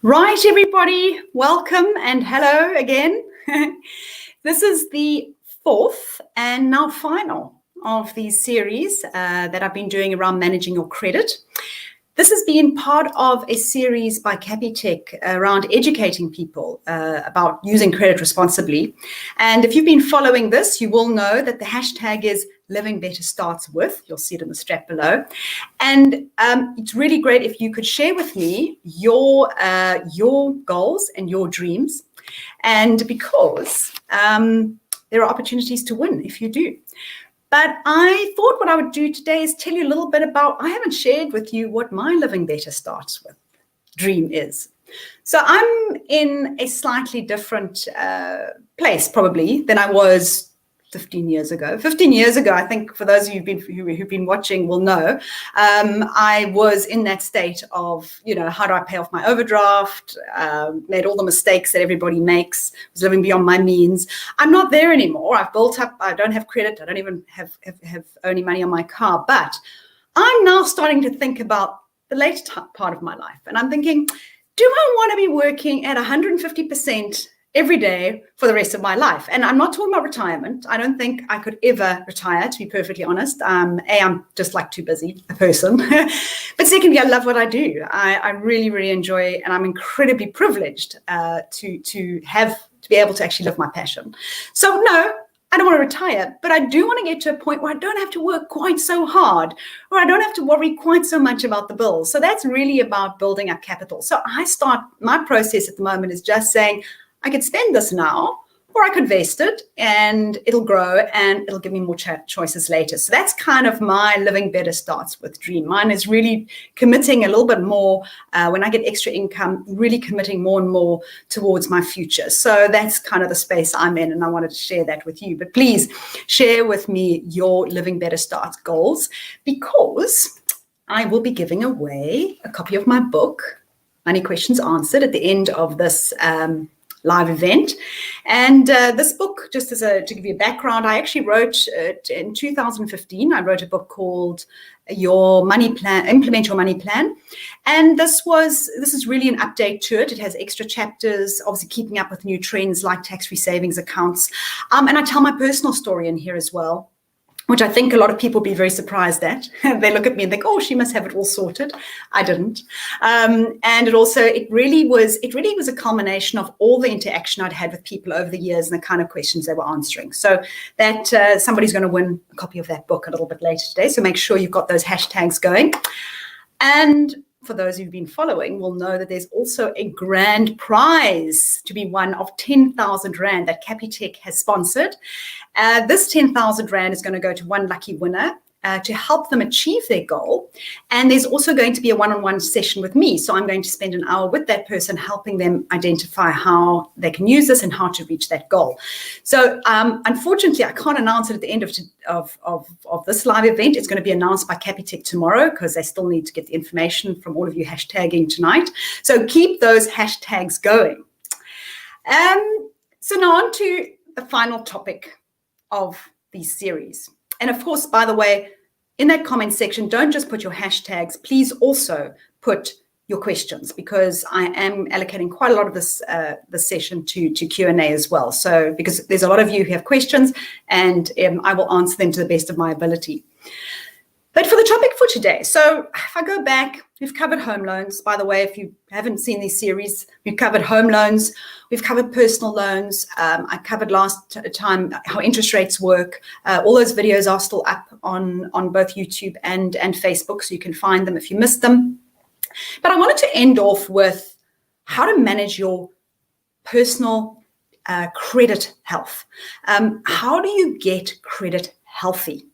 Right, everybody, welcome and hello again. This is the fourth and now final of the series that I've been doing around managing your credit. This has been part of a series by Capitec around educating people about using credit responsibly. And if you've been following this, you will know that the hashtag is Living Better Starts With. You'll see it in the strap below. And it's really great if you could share with me your goals and your dreams. And because there are opportunities to win if you do. But I thought what I would do today is tell you a little bit about, I haven't shared with you what my Living Better Starts With dream is. So I'm in a slightly different place probably than I was 15 years ago. 15 years ago, I think for those of you who've been watching will know, I was in that state of, how do I pay off my overdraft, made all the mistakes that everybody makes, was living beyond my means. I'm not there anymore. I've built up, I don't have credit. I don't even have any money on my car, but I'm now starting to think about the later part of my life. And I'm thinking, do I want to be working at 150% every day for the rest of my life? And I'm not talking about retirement. I don't think I could ever retire, to be perfectly honest. I'm just like too busy a person. But secondly, I love what I do. I really, really enjoy, and I'm incredibly privileged to be able to actually live my passion. So no, I don't want to retire, but I do want to get to a point where I don't have to work quite so hard, or I don't have to worry quite so much about the bills. So that's really about building up capital. So my process at the moment is just saying, I could spend this now, or I could vest it and it'll grow and it'll give me more choices later. So that's kind of my Living Better Starts With dream. Mine is really committing a little bit more when I get extra income, really committing more and more towards my future. So that's kind of the space I'm in, and I wanted to share that with you. But please share with me your Living Better Starts goals, because I will be giving away a copy of my book, Money Questions Answered, at the end of this live event. And this book, just to give you a background, I actually wrote it in 2015. I wrote a book called Your Money Plan, Implement Your Money Plan. And this is really an update to it. It has extra chapters, obviously keeping up with new trends like tax-free savings accounts. And I tell my personal story in here as well, which I think a lot of people will be very surprised at. They look at me and think, oh, she must have it all sorted. I didn't. And it really was a culmination of all the interaction I'd had with people over the years and the kind of questions they were answering. So that somebody's going to win a copy of that book a little bit later today. So make sure you've got those hashtags going. And for those who've been following will know that there's also a grand prize to be won of 10,000 Rand that Capitec has sponsored. This 10,000 Rand is going to go to one lucky winner to help them achieve their goal. And there's also going to be a one-on-one session with me. So I'm going to spend an hour with that person, helping them identify how they can use this and how to reach that goal. So unfortunately, I can't announce it at the end of this live event. It's going to be announced by Capitec tomorrow, because they still need to get the information from all of you hashtagging tonight. So keep those hashtags going. So now on to the final topic of this series. And of course, by the way, in that comment section, don't just put your hashtags, please also put your questions, because I am allocating quite a lot of this session to Q&A as well. So because there's a lot of you who have questions, and I will answer them to the best of my ability. But for the topic for today, so if I go back, we've covered home loans. By the way, if you haven't seen these series, we've covered home loans, we've covered personal loans. I covered last time how interest rates work. All those videos are still up on both YouTube and Facebook, so you can find them if you missed them. But I wanted to end off with how to manage your personal credit health. How do you get credit healthy?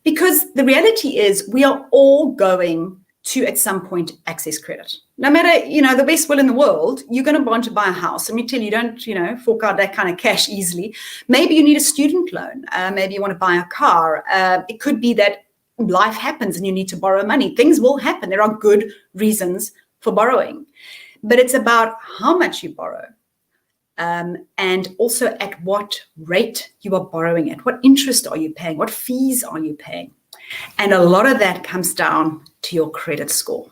Because the reality is we are all going to, at some point, access credit. No matter, the best will in the world, you're going to want to buy a house. Let me tell you, don't, fork out that kind of cash easily. Maybe you need a student loan. Maybe you want to buy a car. It could be that life happens and you need to borrow money. Things will happen. There are good reasons for borrowing. But it's about how much you borrow. And also at what rate you are borrowing at. What interest are you paying? What fees are you paying? And a lot of that comes down to your credit score.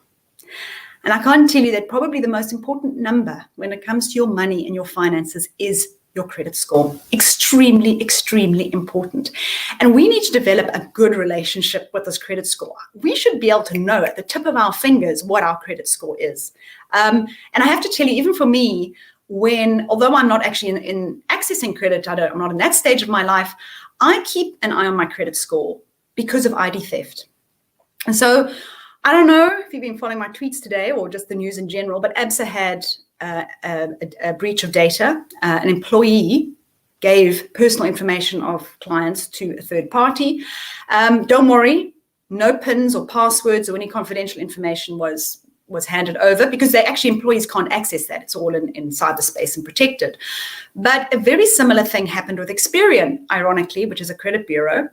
And I can't tell you that probably the most important number when it comes to your money and your finances is your credit score. Extremely, extremely important. And we need to develop a good relationship with this credit score. We should be able to know at the tip of our fingers what our credit score is. And I have to tell you, even for me, although I'm not actually in accessing credit, I'm not in that stage of my life, I keep an eye on my credit score because of ID theft. And so I don't know if you've been following my tweets today or just the news in general, but ABSA had a breach of data. An employee gave personal information of clients to a third party. Don't worry, no PINs or passwords or any confidential information was handed over, because employees can't access that. It's all in cyberspace and protected. But a very similar thing happened with Experian, ironically, which is a credit bureau,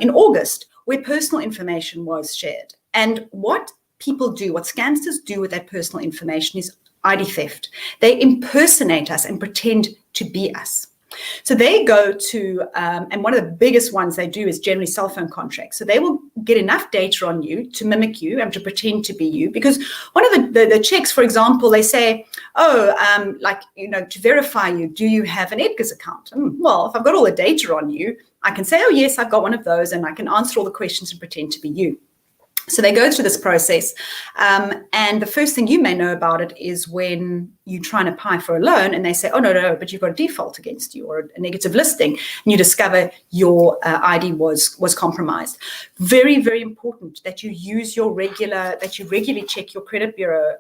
in August, where personal information was shared. And what scamsters do with that personal information is ID theft. They impersonate us and pretend to be us. So they go to, and one of the biggest ones they do is generally cell phone contracts. So they will get enough data on you to mimic you and to pretend to be you. Because one of the checks, for example, they say, to verify you, do you have an Edgar's account? Well, if I've got all the data on you, I can say, oh, yes, I've got one of those, and I can answer all the questions and pretend to be you. So they go through this process, and the first thing you may know about it is when you try and apply for a loan and they say, oh, no, but you've got a default against you or a negative listing, and you discover your ID was compromised. Very, very important that you regularly check your credit bureau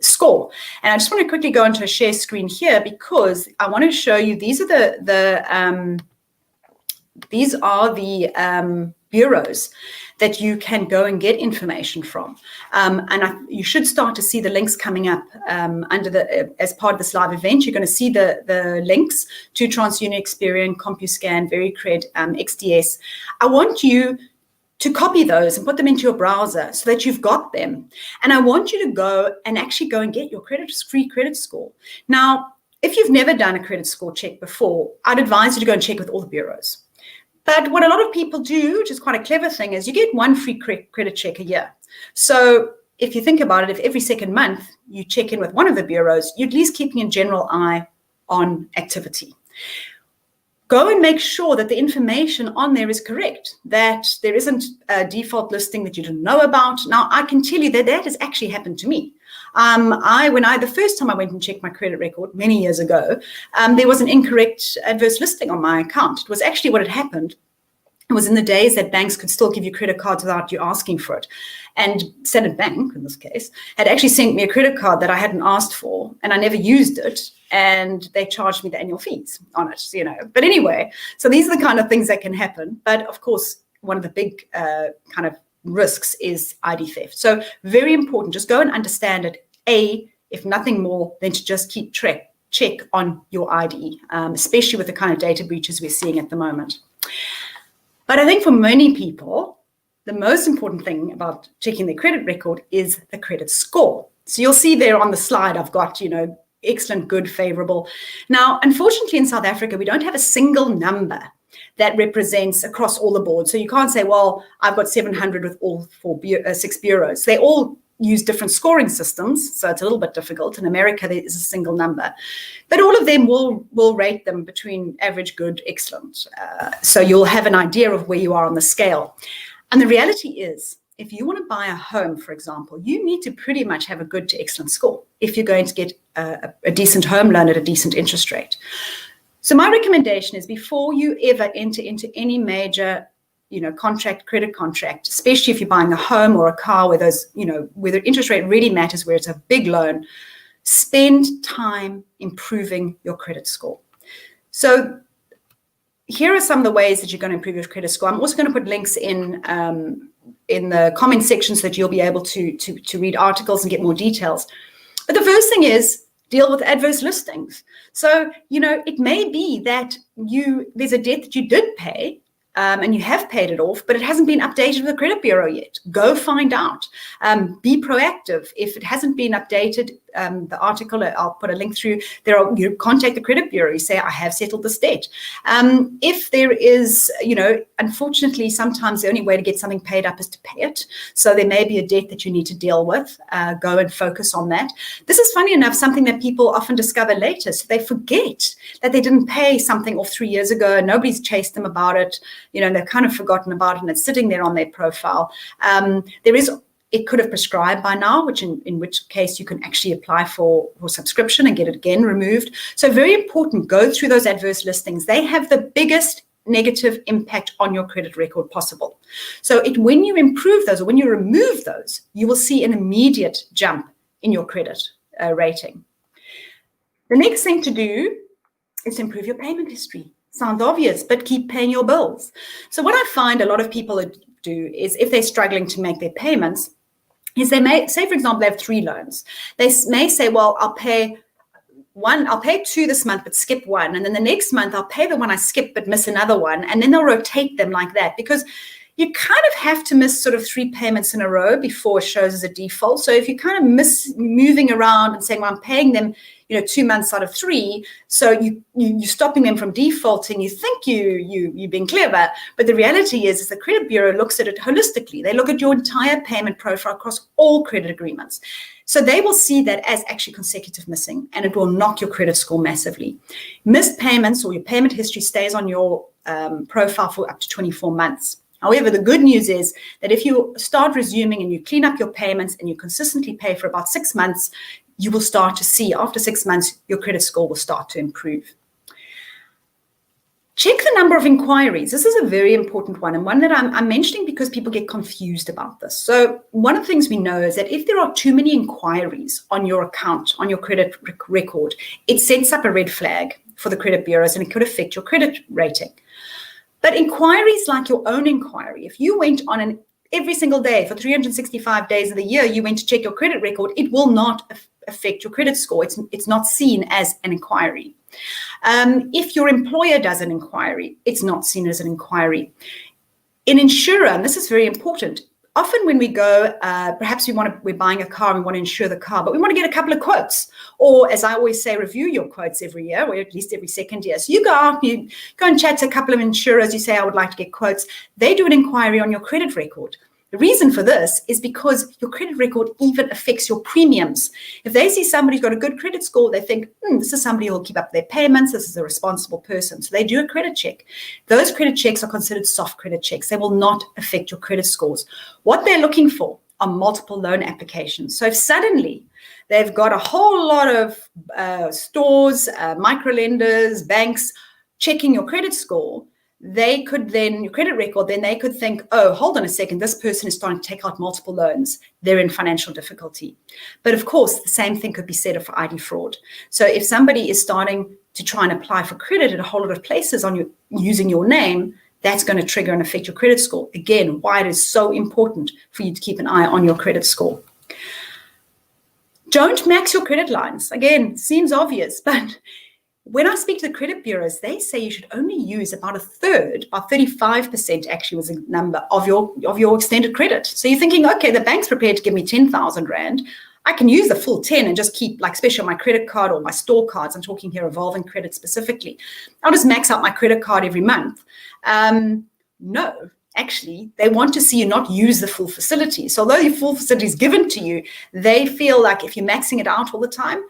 score. And I just want to quickly go into a share screen here, because I want to show you these are the bureaus that you can go and get information from. You should start to see the links coming up as part of this live event. You're going to see the links to TransUnion, Experian, CompuScan, VeryCred, XDS. I want you to copy those and put them into your browser so that you've got them. And I want you to go and get your free credit score. Now, if you've never done a credit score check before, I'd advise you to go and check with all the bureaus. But what a lot of people do, which is quite a clever thing, is you get one free credit check a year. So if you think about it, if every second month you check in with one of the bureaus, you're at least keeping a general eye on activity. Go and make sure that the information on there is correct, that there isn't a default listing that you didn't know about. Now, I can tell you that has actually happened to me. The first time I went and checked my credit record many years ago, there was an incorrect adverse listing on my account. It was actually what had happened. It was in the days that banks could still give you credit cards without you asking for it. And Standard Bank, in this case, had actually sent me a credit card that I hadn't asked for, and I never used it. And they charged me the annual fees on it, But anyway, so these are the kind of things that can happen. But of course, one of the big kind of risks is ID theft. So very important, just go and understand it, if nothing more than to just keep check on your ID, especially with the kind of data breaches we're seeing at the moment. But I think for many people, the most important thing about checking their credit record is the credit score. So you'll see there on the slide, I've got, excellent, good, favorable. Now, unfortunately, in South Africa, we don't have a single number that represents across all the boards. So you can't say, well, I've got 700 with all 6 bureaus. They all use different scoring systems, so it's a little bit difficult. In America, there is a single number. But all of them will rate them between average, good, excellent. So you'll have an idea of where you are on the scale. And the reality is, if you want to buy a home, for example, you need to pretty much have a good to excellent score if you're going to get a decent home loan at a decent interest rate. So my recommendation is, before you ever enter into any major credit contract, especially if you're buying a home or a car where where the interest rate really matters, where it's a big loan, spend time improving your credit score. So here are some of the ways that you're going to improve your credit score. I'm also going to put links in the comment section so that you'll be able to read articles and get more details. But the first thing is, deal with adverse listings. So, it may be that there's a debt that you did pay, and you have paid it off, but it hasn't been updated with the credit bureau yet. Go find out. Be proactive. If it hasn't been updated, the article, I'll put a link through. You contact the credit bureau. You say, I have settled this debt. If there is, unfortunately, sometimes the only way to get something paid up is to pay it. So there may be a debt that you need to deal with. Go and focus on that. This is, funny enough, something that people often discover later. So they forget that they didn't pay something off 3 years ago. Nobody's chased them about it. They've kind of forgotten about it, and it's sitting there on their profile. It could have prescribed by now, in which case you can actually apply for subscription and get it again removed. So very important, go through those adverse listings. They have the biggest negative impact on your credit record possible. So when you improve those, or when you remove those, you will see an immediate jump in your credit rating. The next thing to do is improve your payment history. Sounds obvious, but keep paying your bills. So what I find a lot of people do is, if they're struggling to make their payments, is they may say, for example, they have 3 loans. They may say, well, I'll pay 2 this month, but skip 1. And then the next month I'll pay the one I skipped, but miss another one. And then they'll rotate them like that, because you kind of have to miss sort of 3 payments in a row before it shows as a default. So if you kind of miss moving around and saying, well, I'm paying them, 2 months out of 3, so you're stopping them from defaulting. You think you're being clever, but the reality is the credit bureau looks at it holistically. They look at your entire payment profile across all credit agreements. So they will see that as actually consecutive missing, and it will knock your credit score massively. Missed payments, or your payment history, stays on your profile for up to 24 months. However, the good news is that if you start resuming and you clean up your payments and you consistently pay for about 6 months, you will start to see, after 6 months, your credit score will start to improve. Check the number of inquiries. This is a very important one, and one that I'm mentioning because people get confused about this. So one of the things we know is that if there are too many inquiries on your account, on your credit record, it sets up a red flag for the credit bureaus, and it could affect your credit rating. But inquiries like your own inquiry, if you went on every single day for 365 days of the year, you went to check your credit record, it will not affect your credit score. It's not seen as an inquiry. If your employer does an inquiry, it's not seen as an inquiry. In insurer, and this is very important, often when we go, perhaps we're buying a car and we want to insure the car, but we want to get a couple of quotes. Or, as I always say, review your quotes every year, or at least every second year. So you go out, you go and chat to a couple of insurers, you say, I would like to get quotes. They do an inquiry on your credit record. The reason for this is because your credit record even affects your premiums. If they see somebody who's got a good credit score, they think, this is somebody who will keep up their payments, this is a responsible person. So they do a credit check. Those credit checks are considered soft credit checks. They will not affect your credit scores. What they're looking for are multiple loan applications. So if suddenly they've got a whole lot of stores, microlenders, banks checking your credit score, they could then, your credit record, then they could think, oh, hold on a second, this person is starting to take out multiple loans. They're in financial difficulty. But of course, the same thing could be said of ID fraud. So if somebody is starting to try and apply for credit at a whole lot of places using your name, that's going to trigger and affect your credit score. Again, why it is so important for you to keep an eye on your credit score. Don't max your credit lines. Again, seems obvious, but when I speak to the credit bureaus, they say you should only use about a third, about 35% actually was a number of your extended credit. So you're thinking, okay, the bank's prepared to give me 10,000 Rand. I can use the full 10 and just keep, like, especially on my credit card or my store cards. I'm talking here revolving credit specifically. I'll just max out my credit card every month. No, actually, they want to see you not use the full facility. So although your full facility is given to you, they feel like if you're maxing it out all the time,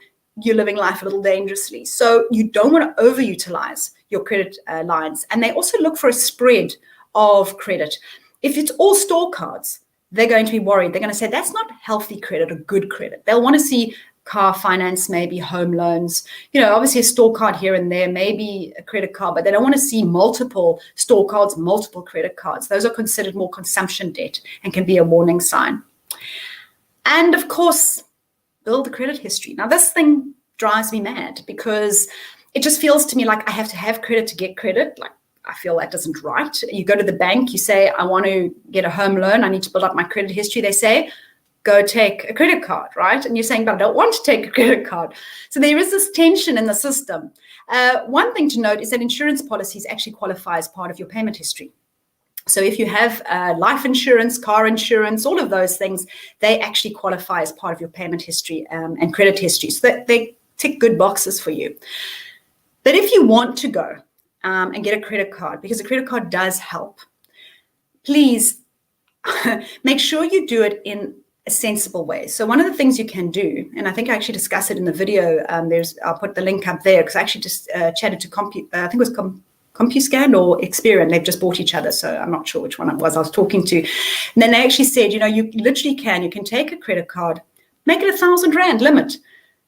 you're living life a little dangerously. So you don't want to overutilize your credit lines. And they also look for a spread of credit. If it's all store cards, they're going to be worried. They're going to say, that's not healthy credit or good credit. They'll want to see car finance, maybe home loans, obviously a store card here and there, maybe a credit card, but they don't want to see multiple store cards, multiple credit cards. Those are considered more consumption debt and can be a warning sign. And of course, build the credit history. Now, this thing drives me mad because it just feels to me like I have to have credit to get credit. Like, I feel that isn't right. You go to the bank, you say, I want to get a home loan. I need to build up my credit history. They say, go take a credit card, right? And you're saying, but I don't want to take a credit card. So there is this tension in the system. One thing to note is that insurance policies actually qualify as part of your payment history. So if you have life insurance, car insurance, all of those things, they actually qualify as part of your payment history and credit history. So they tick good boxes for you. But if you want to go and get a credit card, because a credit card does help, please make sure you do it in a sensible way. So one of the things you can do, and I think I actually discussed it in the video, I'll put the link up there, because I actually just chatted to I think it was CompuScan or Experian. They've just bought each other, so I'm not sure which one it was I was talking to. And then they actually said, you literally you can take a credit card, make it 1,000 Rand limit,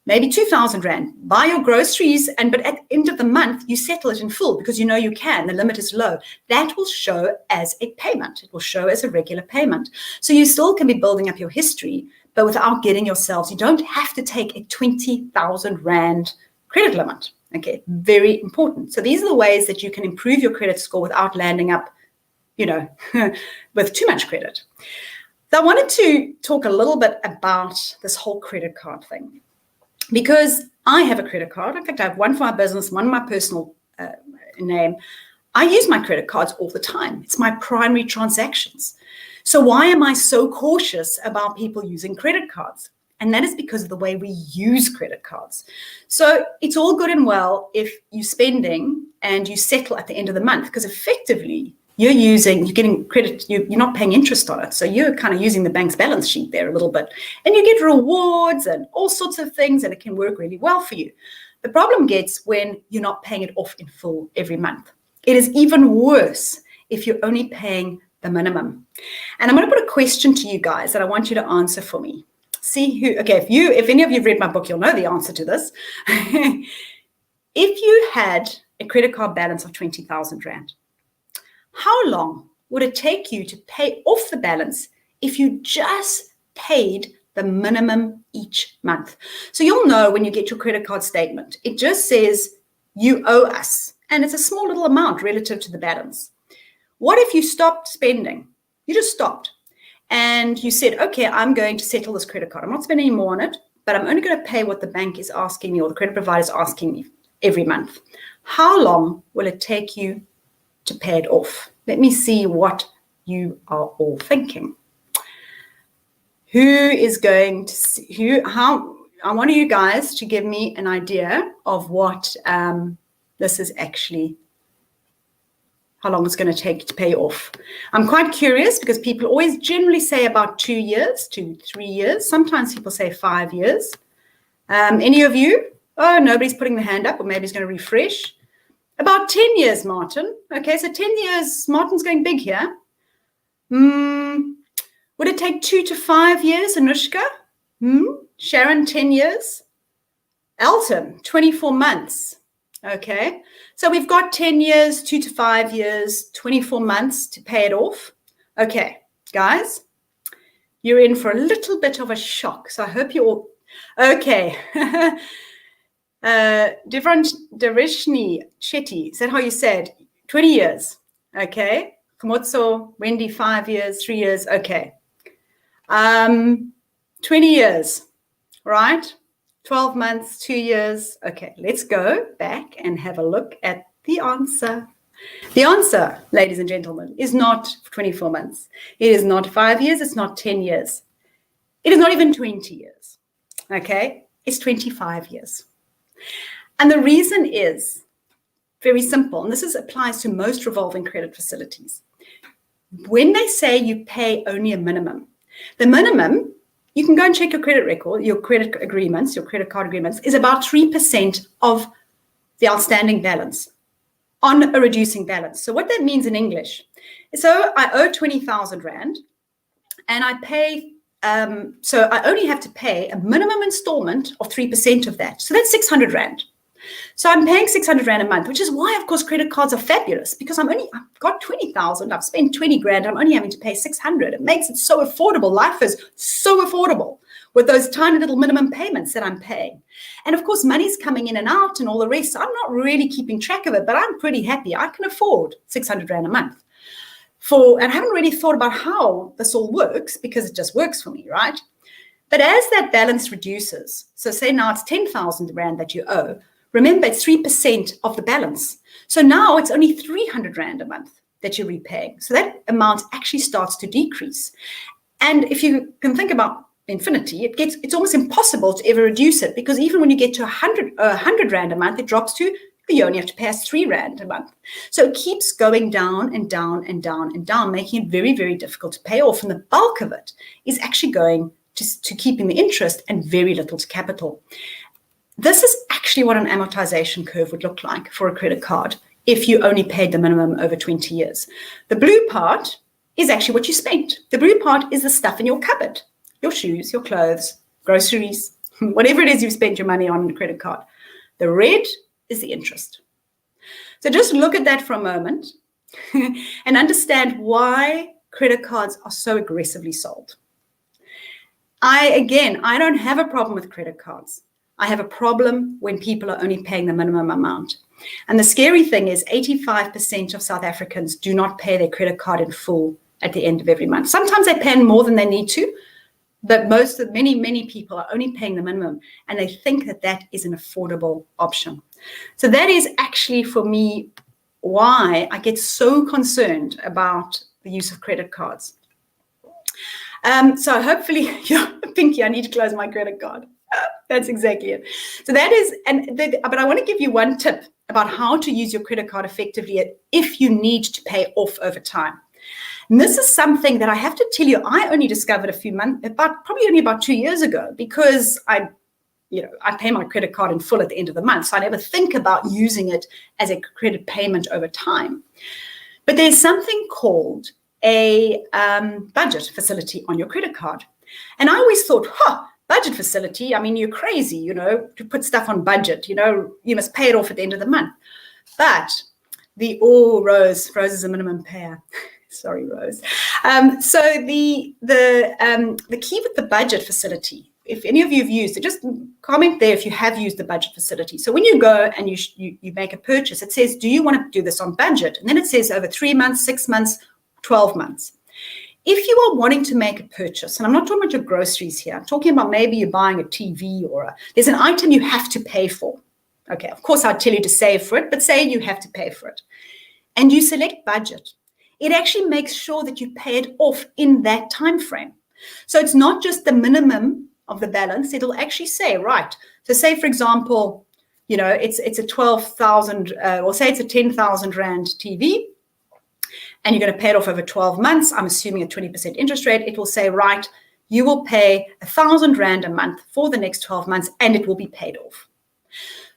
maybe 2,000 Rand, buy your groceries, but at the end of the month, you settle it in full because you can, the limit is low. That will show as a payment. It will show as a regular payment. So you still can be building up your history, but without getting yourselves, you don't have to take a 20,000 Rand credit limit. Okay, very important. So these are the ways that you can improve your credit score without landing up, with too much credit. So I wanted to talk a little bit about this whole credit card thing, because I have a credit card. In fact, I have one for my business, one in my personal name. I use my credit cards all the time. It's my primary transactions. So why am I so cautious about people using credit cards? And that is because of the way we use credit cards. So it's all good and well if you're spending and you settle at the end of the month, because effectively you're getting credit, you're not paying interest on it. So you're kind of using the bank's balance sheet there a little bit. And you get rewards and all sorts of things, and it can work really well for you. The problem gets when you're not paying it off in full every month. It is even worse if you're only paying the minimum. And I'm going to put a question to you guys that I want you to answer for me. If any of you have read my book, you'll know the answer to this. If you had a credit card balance of 20,000 Rand, how long would it take you to pay off the balance if you just paid the minimum each month? So you'll know when you get your credit card statement, it just says you owe us, and it's a small little amount relative to the balance. What if you stopped spending? You just stopped. And you said, okay, I'm going to settle this credit card. I'm not spending any more on it, but I'm only going to pay what the bank is asking me or the credit provider is asking me every month. How long will it take you to pay it off? Let me see what you are all thinking. I want you guys to give me an idea of what this is actually, how long it's going to take to pay off. I'm quite curious because people always generally say about 2 years to 3 years. Sometimes people say 5 years. Any of you? Oh, nobody's putting the hand up, or maybe he's going to refresh. About 10 years, Martin. Okay, so 10 years, Martin's going big here. Would it take 2 to 5 years, Anushka? Sharon, 10 years. Elton, 24 months. Okay, so we've got 10 years, 2 to 5 years, 24 months to pay it off. Okay, guys, you're in for a little bit of a shock. So I hope you're all okay. Darishni Shetty, is that how you said? 20 years. Okay. Komotso, Wendy, 5 years, 3 years. Okay. 20 years, right? 12 months, 2 years. Okay, let's go back and have a look at the answer. The answer, ladies and gentlemen, is not 24 months. It is not 5 years. It's not 10 years. It is not even 20 years. Okay, it's 25 years. And the reason is very simple, and this applies to most revolving credit facilities. When they say you pay only a minimum, the minimum, you can go and check your credit record, your credit agreements, your credit card agreements, is about 3% of the outstanding balance on a reducing balance. So what that means in English, so I owe 20,000 Rand and I pay, so I only have to pay a minimum installment of 3% of that. So that's 600 Rand. So I'm paying 600 Rand a month, which is why, of course, credit cards are fabulous, because I've got 20,000, I've spent 20 grand, I'm only having to pay 600. It makes it so affordable. Life is so affordable with those tiny little minimum payments that I'm paying. And of course, money's coming in and out and all the rest. So I'm not really keeping track of it, but I'm pretty happy. I can afford 600 Rand a month. And I haven't really thought about how this all works, because it just works for me, right? But as that balance reduces, so say now it's 10,000 Rand that you owe, remember, it's 3% of the balance. So now it's only 300 Rand a month. that you're repaying. So that amount actually starts to decrease. And if you can think about infinity, it's almost impossible to ever reduce it, because even when you get to 100 Rand a month, it drops to, you only have to pay us 3 Rand a month. So it keeps going down and down and down and down, making it very, very difficult to pay off. And the bulk of it is actually going to keeping the interest and very little to capital. This is actually what an amortization curve would look like for a credit card if you only paid the minimum over 20 years. The blue part is actually what you spent. The blue part is the stuff in your cupboard, your shoes, your clothes, groceries, whatever it is you've spent your money on a credit card. The red is the interest. So just look at that for a moment and understand why credit cards are so aggressively sold. I don't have a problem with credit cards. I have a problem when people are only paying the minimum amount. And the scary thing is 85% of South Africans do not pay their credit card in full at the end of every month. Sometimes they pay more than they need to, but many people are only paying the minimum, and they think that that is an affordable option. So that is actually, for me, why I get so concerned about the use of credit cards. So hopefully, Pinky, I need to close my credit card. That's exactly it. So that is, but I want to give you one tip about how to use your credit card effectively if you need to pay off over time. And this is something that I have to tell you, I only discovered probably only about 2 years ago, because I pay my credit card in full at the end of the month. So I never think about using it as a credit payment over time. But there's something called a budget facility on your credit card. And I always thought, budget facility, I mean, you're crazy, to put stuff on budget, you must pay it off at the end of the month. But Rose is a minimum payer. Sorry, Rose. So the key with the budget facility, if any of you have used it, just comment there if you have used the budget facility. So when you go and you make a purchase, it says, do you want to do this on budget? And then it says over 3 months, 6 months, 12 months. If you are wanting to make a purchase, and I'm not talking about your groceries here, I'm talking about maybe you're buying a TV there's an item you have to pay for. Okay, of course, I'd tell you to save for it, but say you have to pay for it. And you select budget. It actually makes sure that you pay it off in that time frame. So it's not just the minimum of the balance. It'll actually say, right, so say, for example, it's a 12,000, or say it's a 10,000 Rand TV, and you're going to pay it off over 12 months. I'm assuming a 20% interest rate. It will say, right, you will pay 1,000 Rand a month for the next 12 months, and it will be paid off.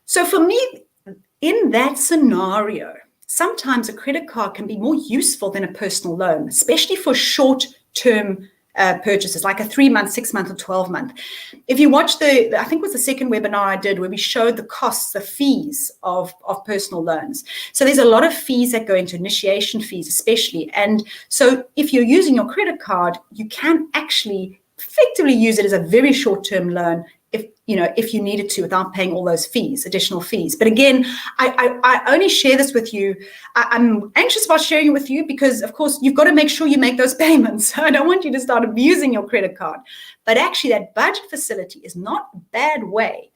So for me, in that scenario, sometimes a credit card can be more useful than a personal loan, especially for short-term purchases, like a 3-month, 6-month, or 12-month. If you watch I think it was the second webinar I did where we showed the costs, the fees of personal loans. So there's a lot of fees that go into initiation fees, especially. And so if you're using your credit card, you can actually effectively use it as a very short-term loan if you needed to, without paying all those fees, additional fees. But again, I only share this with you. I'm anxious about sharing it with you because, of course, you've got to make sure you make those payments. I don't want you to start abusing your credit card. But actually, that budget facility is not a bad way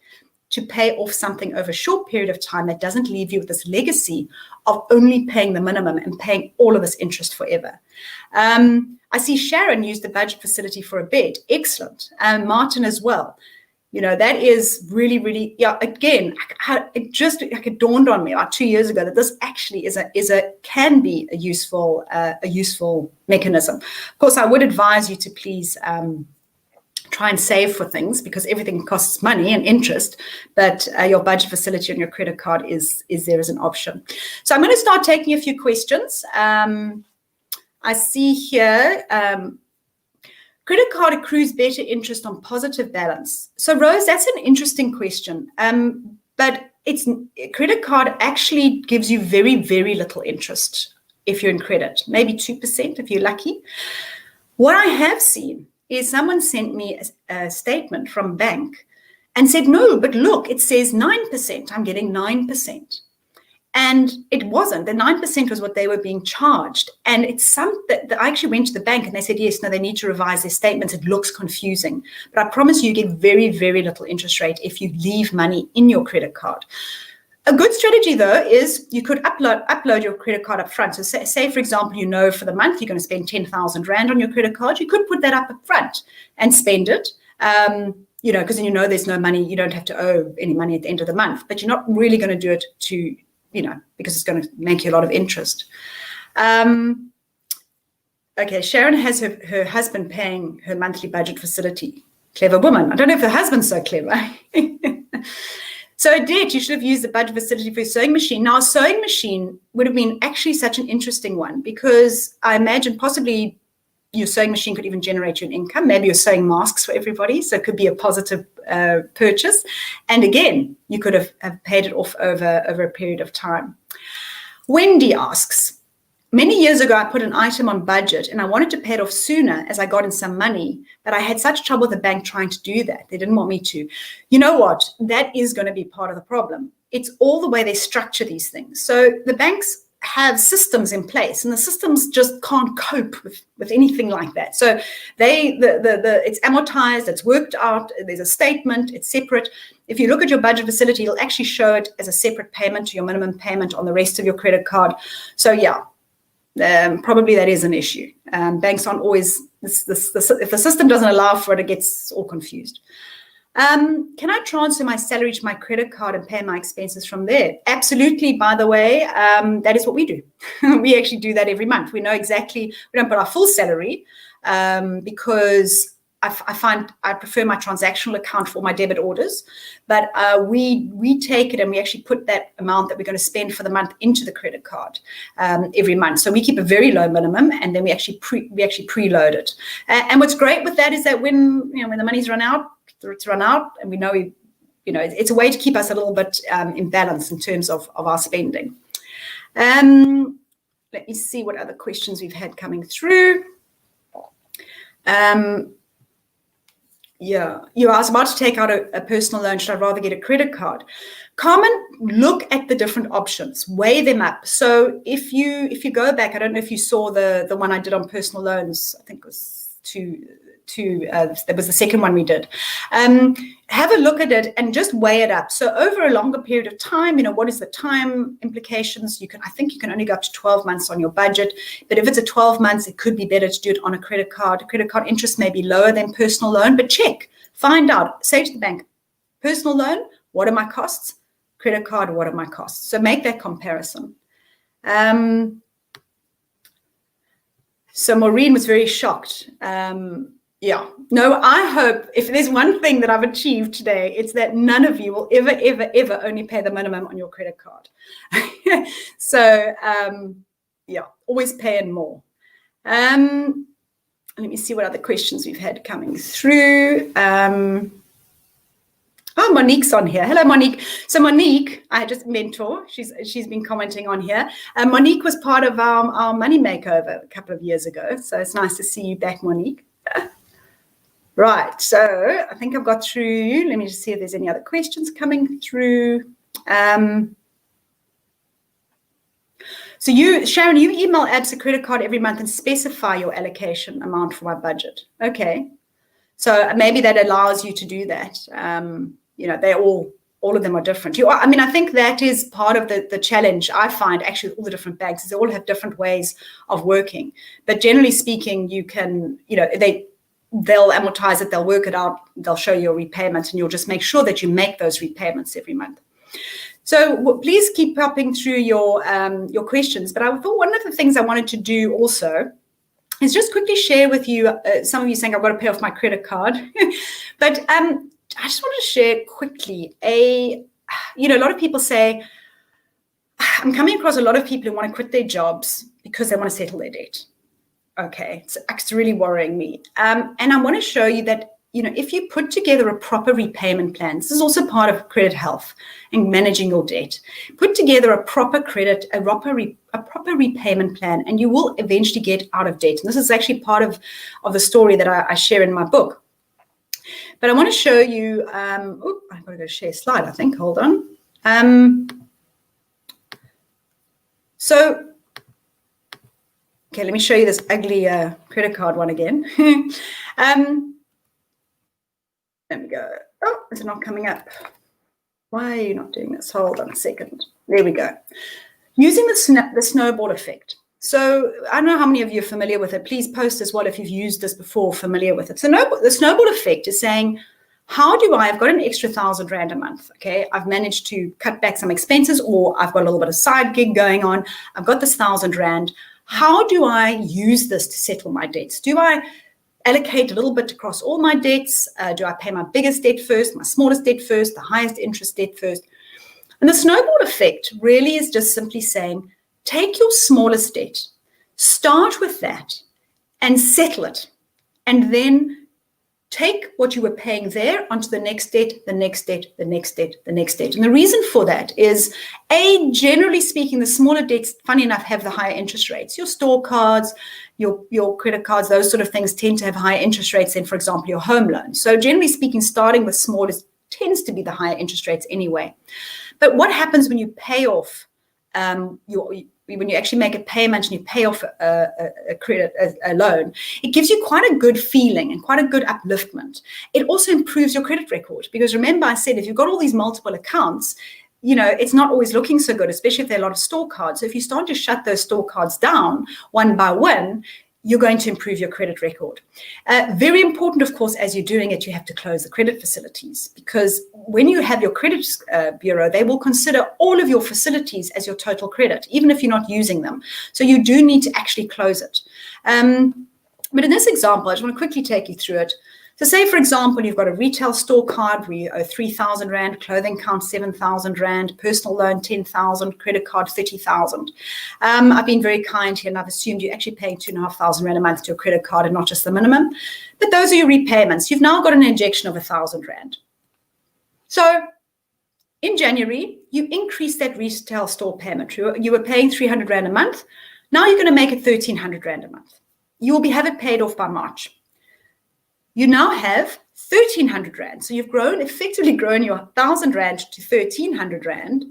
to pay off something over a short period of time that doesn't leave you with this legacy of only paying the minimum and paying all of this interest forever. I see Sharon used the budget facility for a bed. Excellent. Martin as well. That is really, really, again, it dawned on me about 2 years ago that this actually can be a useful mechanism. Of course, I would advise you to please try and save for things, because everything costs money and interest, but your budget facility on your credit card is there as an option. So I'm going to start taking a few questions. I see here, credit card accrues better interest on positive balance. So Rose, that's an interesting question. But credit card actually gives you very, very little interest if you're in credit, maybe 2% if you're lucky. What I have seen is someone sent me a statement from a bank and said, no, but look, it says 9%, I'm getting 9%. And it wasn't. The 9% was what they were being charged. And it's I actually went to the bank and they said, yes, no, they need to revise their statements. It looks confusing. But I promise you get very, very little interest rate if you leave money in your credit card. A good strategy, though, is you could upload your credit card up front. So say, for example, you know for the month you're going to spend 10,000 Rand on your credit card. You could put that up front and spend it, because then there's no money. You don't have to owe any money at the end of the month. But you're not really going to do it because it's going to make you a lot of interest. Okay, Sharon has her husband paying her monthly budget facility. Clever woman. I don't know if her husband's so clever. So debt, you should have used the budget facility for your sewing machine. Now, a sewing machine would have been actually such an interesting one because I imagine possibly your sewing machine could even generate you an income. Maybe you're sewing masks for everybody, so it could be a positive purchase. And again, you could have paid it off over a period of time. Wendy asks, many years ago, I put an item on budget and I wanted to pay it off sooner as I got in some money, but I had such trouble with the bank trying to do that. They didn't want me to. You know what? That is going to be part of the problem. It's all the way they structure these things. So the banks have systems in place and the systems just can't cope with anything like that. So it's amortized, it's worked out, there's a statement, it's separate. If you look at your budget facility, it'll actually show it as a separate payment to your minimum payment on the rest of your credit card. So yeah. Probably that is an issue. Banks aren't always, if the system doesn't allow for it, it gets all confused. Can I transfer my salary to my credit card and pay my expenses from there? Absolutely, by the way, that is what we do. We actually do that every month. We know exactly, we don't put our full salary because I find I prefer my transactional account for my debit orders, but we take it and we actually put that amount that we're going to spend for the month into the credit card every month. So we keep a very low minimum, and then we actually preload it. And what's great with that is that when the money's run out, it's run out, and we know it's a way to keep us a little bit in balance in terms of our spending. Let me see what other questions we've had coming through. Yeah, I was about to take out a personal loan. Should I rather get a credit card? Carmen, look at the different options, weigh them up. So if you go back, I don't know if you saw the one I did on personal loans. I think it was that was the second one we did. Have a look at it and just weigh it up. So over a longer period of time, what is the time implications? I think you can only go up to 12 months on your budget. But if it's a 12 months, it could be better to do it on a credit card. Credit card interest may be lower than personal loan, but check, find out, say to the bank, personal loan, what are my costs? Credit card, what are my costs? So make that comparison. So Maureen was very shocked. Yeah, no, I hope if there's one thing that I've achieved today, it's that none of you will ever, ever, ever only pay the minimum on your credit card. So, yeah, always paying more. Let me see what other questions we've had coming through. Oh, Monique's on here. Hello, Monique. So Monique, I just mentor. She's been commenting on here. Monique was part of our money makeover a couple of years ago. So it's nice to see you back, Monique. Right, so I think I've got through. Let me just see if there's any other questions coming through. So Sharon, you email ABSA credit card every month and specify your allocation amount for my budget. Okay, so maybe that allows you to do that. They all of them are different. I think that is part of the challenge I find actually with all the different banks is they all have different ways of working. But generally speaking, you can, they'll amortize it, they'll work it out, they'll show you a repayment, and you'll just make sure that you make those repayments every month. So please keep popping through your questions. But I thought one of the things I wanted to do also is just quickly share with you, some of you saying I've got to pay off my credit card. But I just want to share quickly a lot of people say, I'm coming across a lot of people who want to quit their jobs because they want to settle their debt. Okay, it's really worrying me. And I want to show you that, if you put together a proper repayment plan, this is also part of credit health and managing your debt. Put together a proper repayment plan, and you will eventually get out of debt. And this is actually part of the story that I share in my book. But I want to show you, I've got to go share a slide, I think. Hold on. Okay, let me show you this ugly credit card one again. There we go. Oh, it's not coming up. Why are you not doing this? Hold on a second. There we go. Using the snowball effect. So I don't know how many of you are familiar with it. Please post as well if you've used this before, familiar with it. So the snowball effect is saying, I've got an extra 1,000 Rand a month, okay? I've managed to cut back some expenses, or I've got a little bit of side gig going on. I've got this 1,000 Rand. How do I use this to settle my debts? Do I allocate a little bit across all my debts? Do I pay my biggest debt first, my smallest debt first, the highest interest debt first? And the snowball effect really is just simply saying, take your smallest debt, start with that and settle it. And then take what you were paying there onto the next debt, the next debt, the next debt, the next debt. And the reason for that is, generally speaking, the smaller debts, funny enough, have the higher interest rates. Your store cards, your credit cards, those sort of things tend to have higher interest rates than, for example, your home loan. So generally speaking, starting with smallest tends to be the higher interest rates anyway. But what happens when you pay off when you actually make a payment and you pay off a loan, it gives you quite a good feeling and quite a good upliftment. It also improves your credit record, because remember I said, if you've got all these multiple accounts, it's not always looking so good, especially if there are a lot of store cards. So if you start to shut those store cards down one by one, you're going to improve your credit record. Very important, of course, as you're doing it, you have to close the credit facilities, because when you have your credit bureau, they will consider all of your facilities as your total credit, even if you're not using them. So you do need to actually close it. But in this example, I just want to quickly take you through it. So say, for example, you've got a retail store card where you owe 3,000 Rand, clothing account 7,000 Rand, personal loan 10,000, credit card 30,000. I've been very kind here, and I've assumed you're actually paying 2,500 Rand a month to a credit card and not just the minimum. But those are your repayments. You've now got an injection of 1,000 Rand. So in January, you increase that retail store payment. You were paying 300 Rand a month. Now you're going to make it 1,300 Rand a month. You will have it paid off by March. You now have 1,300 Rand. So you've effectively grown your 1,000 Rand to 1,300 Rand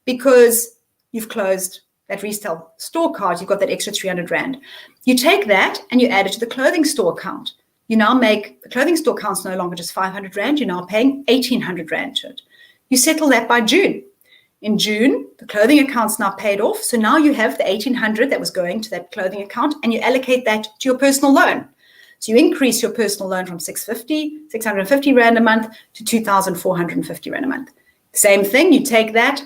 because you've closed that retail store card. You've got that extra 300 Rand. You take that and you add it to the clothing store account. You now make the clothing store account's no longer just 500 Rand. You're now paying 1,800 Rand to it. You settle that by June. In June, the clothing account's now paid off. So now you have the 1,800 that was going to that clothing account, and you allocate that to your personal loan. So you increase your personal loan from 650 Rand a month to 2,450 Rand a month. Same thing, you take that,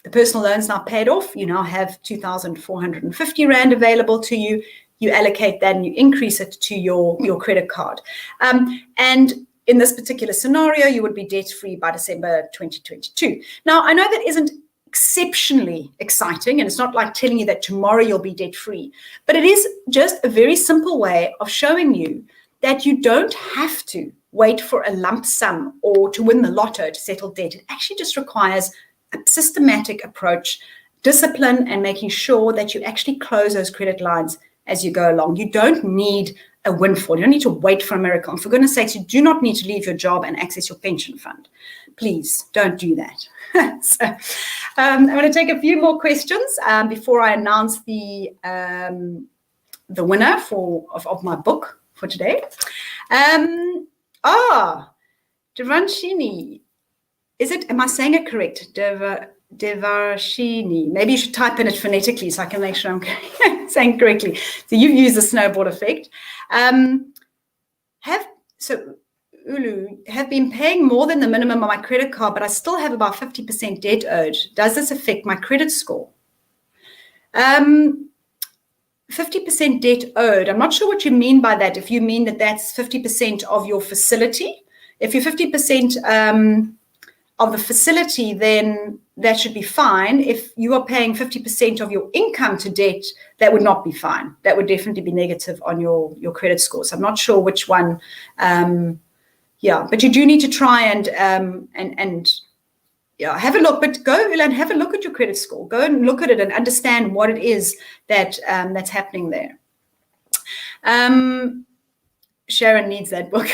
the personal loan's now paid off, you now have 2,450 Rand available to you, you allocate that and you increase it to your credit card. And in this particular scenario, you would be debt-free by December 2022. Now, I know that isn't exceptionally exciting, and it's not like telling you that tomorrow you'll be debt-free, but it is just a very simple way of showing you that you don't have to wait for a lump sum or to win the lotto to settle debt. It actually just requires a systematic approach, discipline, and making sure that you actually close those credit lines as you go along. You don't need a windfall. You don't need to wait for a miracle. And for goodness sakes, you do not need to leave your job and access your pension fund. Please don't do that. So I'm going to take a few more questions before I announce the winner of my book for today. Devanshini. Am I saying it correct? Devarshini. Maybe you should type in it phonetically so I can make sure I'm saying correctly. So you've used the snowball effect. Ulu, have been paying more than the minimum on my credit card, but I still have about 50% debt owed. Does this affect my credit score? 50% debt owed. I'm not sure what you mean by that. If you mean that that's 50% of your facility. If you're 50% of the facility, then that should be fine. If you are paying 50% of your income to debt, that would not be fine. That would definitely be negative on your credit score. So I'm not sure which one. But you do need to try and have a look. But go and have a look at your credit score. Go and look at it and understand what it is that that's happening there. Sharon needs that book.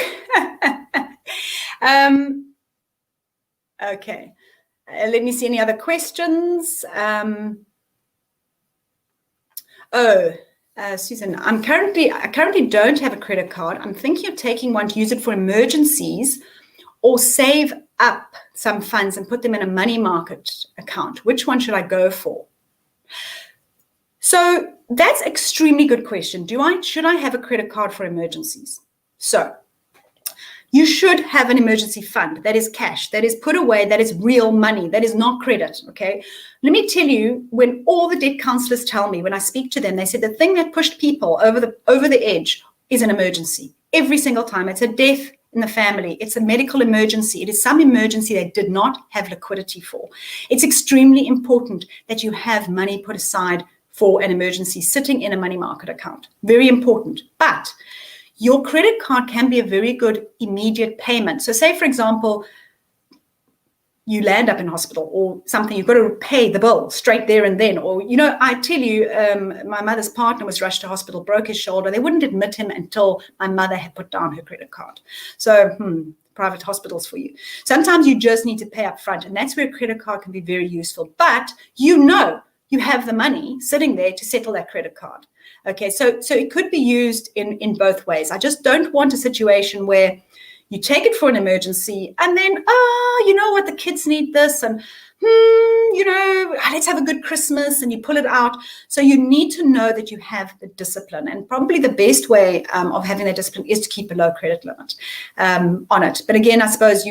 Okay. Let me see any other questions. Susan, I currently don't have a credit card. I'm thinking of taking one to use it for emergencies or save up some funds and put them in a money market account? Which one should I go for? So that's an extremely good question. Should I have a credit card for emergencies? So you should have an emergency fund that is cash, that is put away, that is real money, that is not credit, okay? Let me tell you, when all the debt counselors tell me, when I speak to them, they said the thing that pushed people over the edge is an emergency. Every single time. It's a death in the family. It's a medical emergency. It is some emergency they did not have liquidity for. It's extremely important that you have money put aside for an emergency sitting in a money market account. Very important. But your credit card can be a very good immediate payment. So say, for example, you land up in hospital or something, you've got to pay the bill straight there and then. Or, I tell you, my mother's partner was rushed to hospital, broke his shoulder. They wouldn't admit him until my mother had put down her credit card. So, private hospitals for you. Sometimes you just need to pay up front, and that's where a credit card can be very useful. But you have the money sitting there to settle that credit card. Okay, so it could be used in both ways. I just don't want a situation where you take it for an emergency and then, you know what, the kids need this, and let's have a good Christmas, and you pull it out. So you need to know that you have the discipline, and probably the best way of having that discipline is to keep a low credit limit on it. But again, I suppose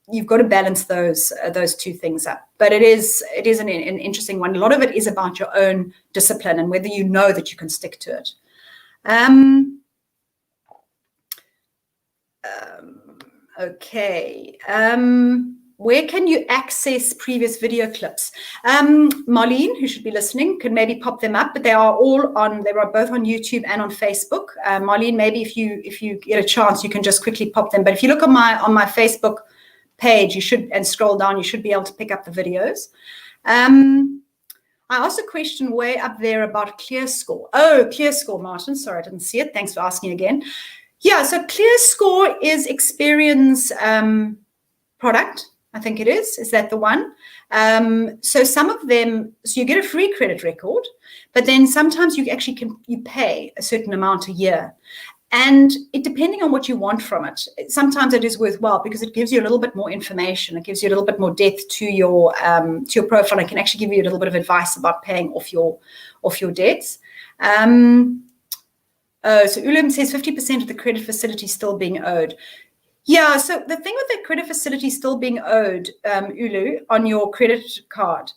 you've got to balance those two things up. But it is an interesting one. A lot of it is about your own discipline and whether you know that you can stick to it. Okay. Where can you access previous video clips? Marlene, who should be listening, can maybe pop them up, but they are both on YouTube and on Facebook. Marlene, maybe if you get a chance, you can just quickly pop them. But if you look on my Facebook page, and scroll down, you should be able to pick up the videos. I asked a question way up there about ClearScore. Oh, ClearScore, Martin. Sorry, I didn't see it. Thanks for asking again. Yeah, so ClearScore is Experian's product. I think it is. Is that the one? So some of them, so you get a free credit record, but then sometimes you actually you pay a certain amount a year. And depending on what you want from it, sometimes it is worthwhile because it gives you a little bit more information. It gives you a little bit more depth to your profile. It can actually give you a little bit of advice about paying off your debts. So Ulim says 50% of the credit facility still being owed. Yeah, so the thing with the credit facility still being owed, Ulu, on your credit card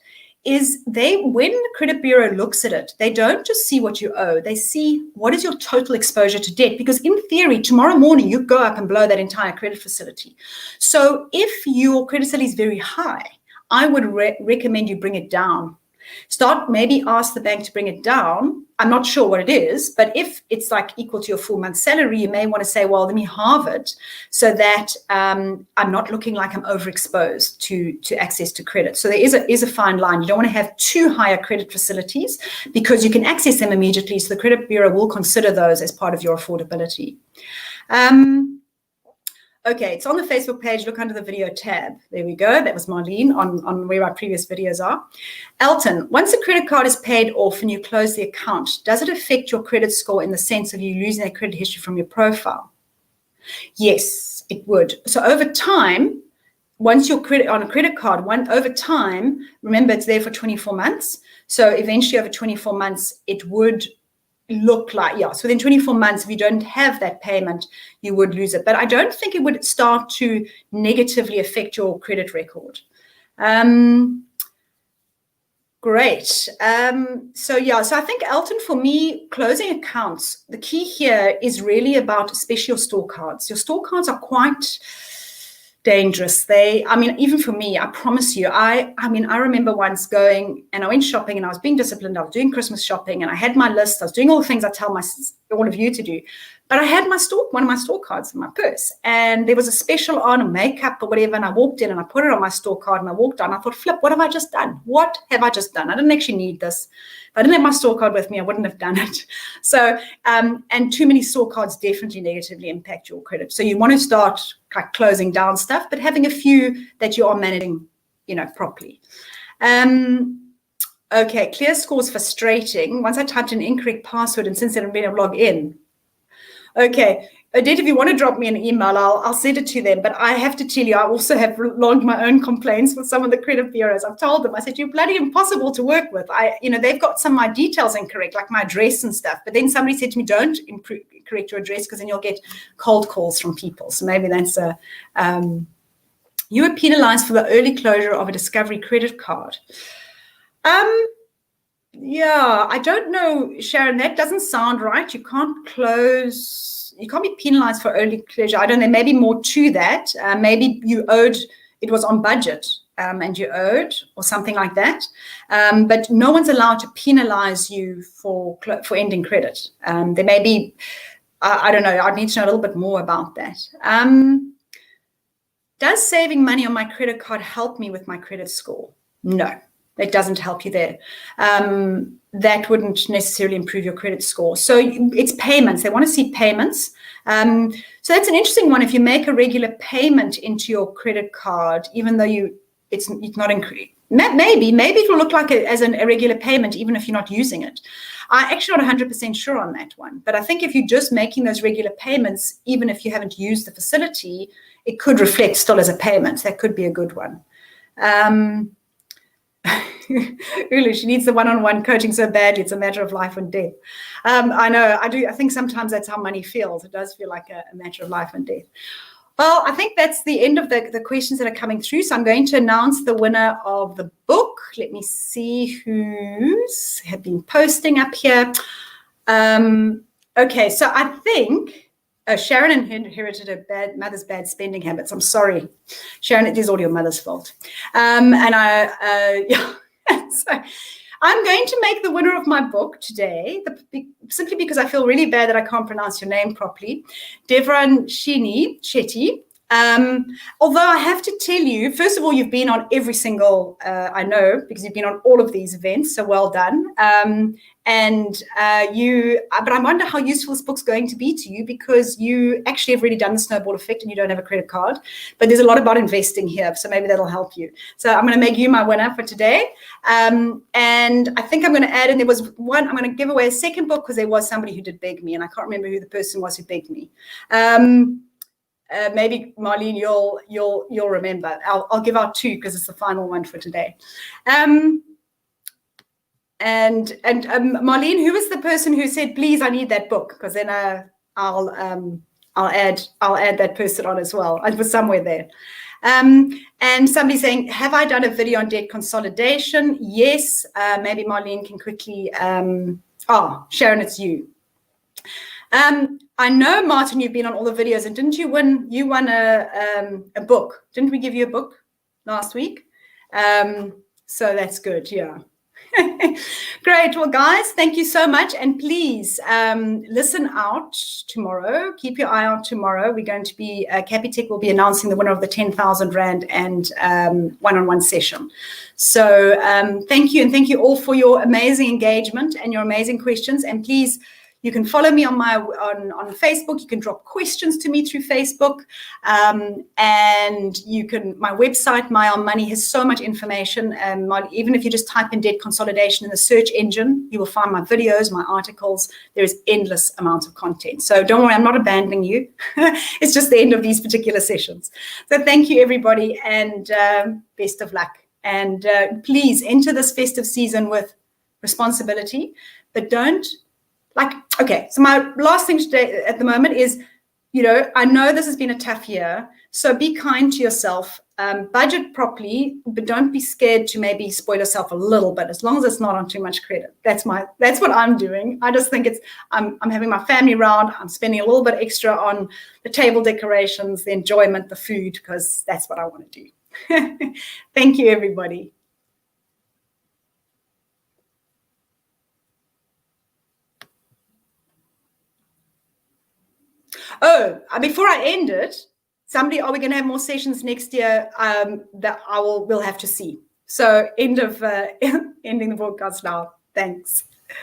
is when the credit bureau looks at it, they don't just see what you owe, they see what is your total exposure to debt. Because in theory, tomorrow morning, you go up and blow that entire credit facility. So if your credit facility is very high, I would recommend you bring it down. Maybe ask the bank to bring it down. I'm not sure what it is, but if it's like equal to your full month's salary, you may want to say, well, let me halve it so that I'm not looking like I'm overexposed to access to credit. So there is a fine line. You don't want to have too high credit facilities because you can access them immediately. So the credit bureau will consider those as part of your affordability. Okay, it's on the Facebook page. Look under the video tab. There we go. That was Marlene on where our previous videos are. Elton, once a credit card is paid off and you close the account, does it affect your credit score in the sense of you losing that credit history from your profile? Yes, it would. So over time, once you're on a credit card, over time, remember it's there for 24 months. So eventually over 24 months, it would look like, so within 24 months, if you don't have that payment, you would lose it. But I don't think it would start to negatively affect your credit record. Great. So I think, Elton, for me, closing accounts, the key here is really about especially your store cards. Your store cards are quite dangerous. Even for me, I promise you, I remember once going and I went shopping and I was being disciplined. I was doing Christmas shopping and I had my list. I was doing all the things I tell all of you to do. But I had one of my store cards in my purse and there was a special on makeup or whatever. And I walked in and I put it on my store card and I walked on. I thought, flip, what have I just done? What have I just done? I didn't actually need this. If I didn't have my store card with me, I wouldn't have done it. So, and too many store cards definitely negatively impact your credit. So you want to start closing down stuff, but having a few that you are managing, properly. Okay, ClearScore is frustrating. Once I typed an incorrect password and since then I've been able to log in. Okay, Odette, if you want to drop me an email, I'll send it to them. But I have to tell you, I also have logged my own complaints with some of the credit bureaus. I've told them, I said, you're bloody impossible to work with. They've got some of my details incorrect, like my address and stuff. But then somebody said to me, don't correct your address because then you'll get cold calls from people. So maybe that's you were penalized for the early closure of a Discovery credit card. Yeah, I don't know, Sharon, that doesn't sound right. You can't be penalized for early closure. I don't know, maybe more to that. Maybe you owed, it was on budget and you owed or something like that. But no one's allowed to penalize you for ending credit. There may be, I don't know, I'd need to know a little bit more about that. Does saving money on my credit card help me with my credit score? No. It doesn't help you there. That wouldn't necessarily improve your credit score. So it's payments. They want to see payments. So that's an interesting one. If you make a regular payment into your credit card, even though it's not increased, maybe it will look like as a regular payment, even if you're not using it. I'm actually not 100% sure on that one. But I think if you're just making those regular payments, even if you haven't used the facility, it could reflect still as a payment. That could be a good one. Ulu, she needs the one-on-one coaching so badly. It's a matter of life and death. I know, I do. I think sometimes that's how money feels. It does feel like a matter of life and death. Well, I think that's the end of the questions that are coming through. So I'm going to announce the winner of the book. Let me see who's have been posting up here. Okay, so I think Sharon inherited a mother's bad spending habits. I'm sorry, Sharon, it is all your mother's fault. So I'm going to make the winner of my book today, simply because I feel really bad that I can't pronounce your name properly, Devran Shetty. Although I have to tell you, first of all, you've been on every single, I know, because you've been on all of these events, so well done. But I wonder how useful this book's going to be to you, because you actually have really done the snowball effect and you don't have a credit card, but there's a lot about investing here, so maybe that'll help you. So I'm going to make you my winner for today. And I think I'm going to add in, I'm going to give away a second book because there was somebody who did beg me, and I can't remember who the person was who begged me. Maybe Marlene, you'll remember. I'll give out two because it's the final one for today. And Marlene, who was the person who said, "Please, I need that book"? Because then I'll add that person on as well. I was somewhere there. And somebody saying, "Have I done a video on debt consolidation?" Yes. Maybe Marlene can quickly. Sharon, it's you. I know, Martin, you've been on all the videos, and didn't you win? You won a book. Didn't we give you a book last week? So that's good. Yeah. Great. Well, guys, thank you so much. And please listen out tomorrow. Keep your eye out tomorrow. We're going to be, Capitec will be announcing the winner of the 10,000 Rand and one-on-one session. So thank you. And thank you all for your amazing engagement and your amazing questions. And please, you can follow me on Facebook. You can drop questions to me through Facebook. And you can, my website, My On Money, has so much information. Even if you just type in debt consolidation in the search engine, you will find my videos, my articles. There is endless amounts of content. So don't worry, I'm not abandoning you. It's just the end of these particular sessions. So thank you, everybody, and best of luck. And please enter this festive season with responsibility, but don't, okay, so my last thing today at the moment is, I know this has been a tough year, so be kind to yourself, budget properly, but don't be scared to maybe spoil yourself a little bit, as long as it's not on too much credit. That's what I'm doing. I just think I'm having my family around, I'm spending a little bit extra on the table decorations, the enjoyment, the food, because that's what I want to do. Thank you, everybody. Oh, before I end it, are we going to have more sessions next year? That we'll have to see. So ending the broadcast now. Thanks.